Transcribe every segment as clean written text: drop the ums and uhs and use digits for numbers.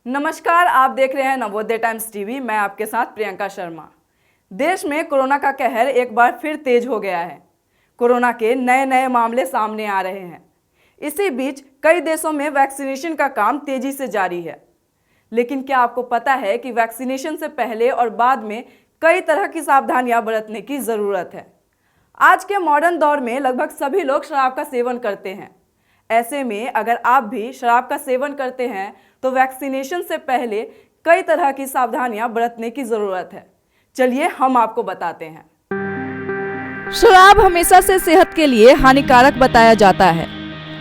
नमस्कार, आप देख रहे हैं नवोदय टाइम्स टीवी। मैं आपके साथ प्रियंका शर्मा। देश में कोरोना का कहर एक बार फिर तेज हो गया है। कोरोना के नए नए मामले सामने आ रहे हैं। इसी बीच कई देशों में वैक्सीनेशन का काम तेजी से जारी है। लेकिन क्या आपको पता है कि वैक्सीनेशन से पहले और बाद में कई तरह की सावधानियां बरतने की ज़रूरत है। आज के मॉडर्न दौर में लगभग सभी लोग शराब का सेवन करते हैं। ऐसे में अगर आप भी शराब का सेवन करते हैं तो वैक्सीनेशन से पहले कई तरह की सावधानियां बरतने की जरूरत है। चलिए हम आपको बताते हैं। शराब हमेशा से सेहत के लिए हानिकारक बताया जाता है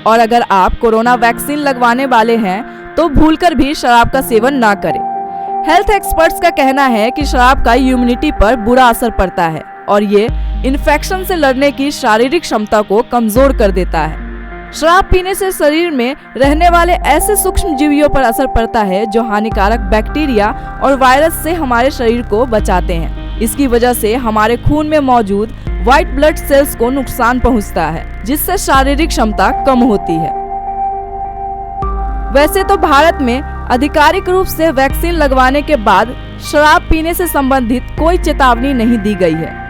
और अगर आप कोरोना वैक्सीन लगवाने वाले हैं तो भूलकर भी शराब का सेवन ना करें। हेल्थ एक्सपर्ट्स का कहना है कि शराब का इम्यूनिटी पर बुरा असर पड़ता है और ये इन्फेक्शन से लड़ने की शारीरिक क्षमता को कमजोर कर देता है। शराब पीने से शरीर में रहने वाले ऐसे सूक्ष्म जीवियों पर असर पड़ता है जो हानिकारक बैक्टीरिया और वायरस से हमारे शरीर को बचाते हैं। इसकी वजह से हमारे खून में मौजूद व्हाइट ब्लड सेल्स को नुकसान पहुंचता है, जिससे शारीरिक क्षमता कम होती है। वैसे तो भारत में आधिकारिक रूप से वैक्सीन लगवाने के बाद शराब पीने से संबंधित कोई चेतावनी नहीं दी गई है,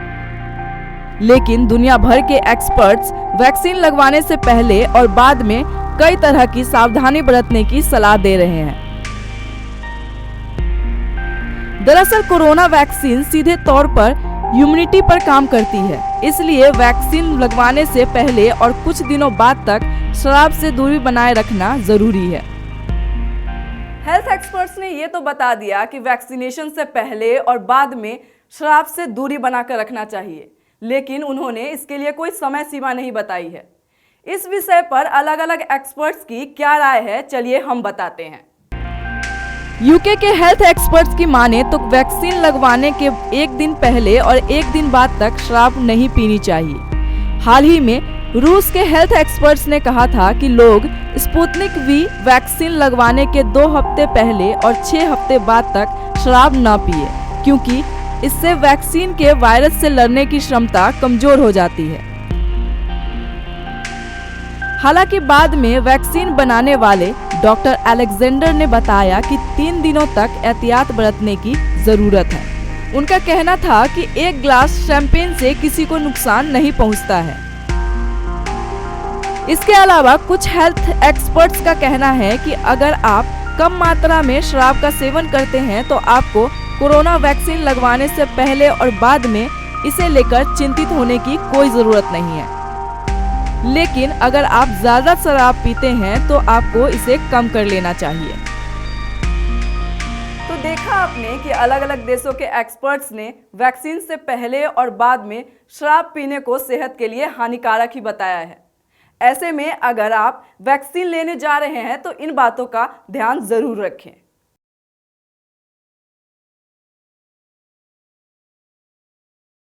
लेकिन दुनिया भर के एक्सपर्ट्स वैक्सीन लगवाने से पहले और बाद में कई तरह की सावधानी बरतने की सलाह दे रहे हैं। दरअसल कोरोना वैक्सीन सीधे तौर पर इम्यूनिटी पर काम करती है, इसलिए वैक्सीन लगवाने से पहले और कुछ दिनों बाद तक शराब से दूरी बनाए रखना जरूरी है। हेल्थ एक्सपर्ट्स ने ये तो बता दिया कि वैक्सीनेशन से पहले और बाद में शराब से दूरी बनाकर रखना चाहिए, लेकिन उन्होंने इसके लिए कोई समय सीमा नहीं बताई है। इस विषय पर अलग अलग एक्सपर्ट्स की क्या राय है, चलिए हम बताते हैं। यूके के हेल्थ एक्सपर्ट्स की माने तो वैक्सीन लगवाने के एक दिन पहले और एक दिन बाद तक शराब नहीं पीनी चाहिए। हाल ही में रूस के हेल्थ एक्सपर्ट्स ने कहा था कि लोग स्पुतनिक वी वैक्सीन लगवाने के 2 हफ्ते पहले और 6 हफ्ते बाद तक शराब न पिए, क्योंकि इससे वैक्सीन के वायरस से लड़ने की क्षमता कमजोर हो जाती है। हालांकि बाद में वैक्सीन बनाने वाले डॉक्टर अलेक्जेंडर ने बताया कि 3 दिनों तक एहतियात बरतने की जरूरत है। उनका कहना था कि 1 ग्लास शैंपेन से किसी को नुकसान नहीं पहुंचता है। इसके अलावा कुछ हेल्थ एक्सपर्ट्स का कहना है कि अगर आप कम मात्रा में शराब का सेवन करते हैं तो आपको कोरोना वैक्सीन लगवाने से पहले और बाद में इसे लेकर चिंतित होने की कोई जरूरत नहीं है। लेकिन अगर आप ज्यादा शराब पीते हैं तो आपको इसे कम कर लेना चाहिए। तो देखा आपने कि अलग अलग देशों के एक्सपर्ट्स ने वैक्सीन से पहले और बाद में शराब पीने को सेहत के लिए हानिकारक ही बताया है। ऐसे में अगर आप वैक्सीन लेने जा रहे हैं तो इन बातों का ध्यान जरूर रखें।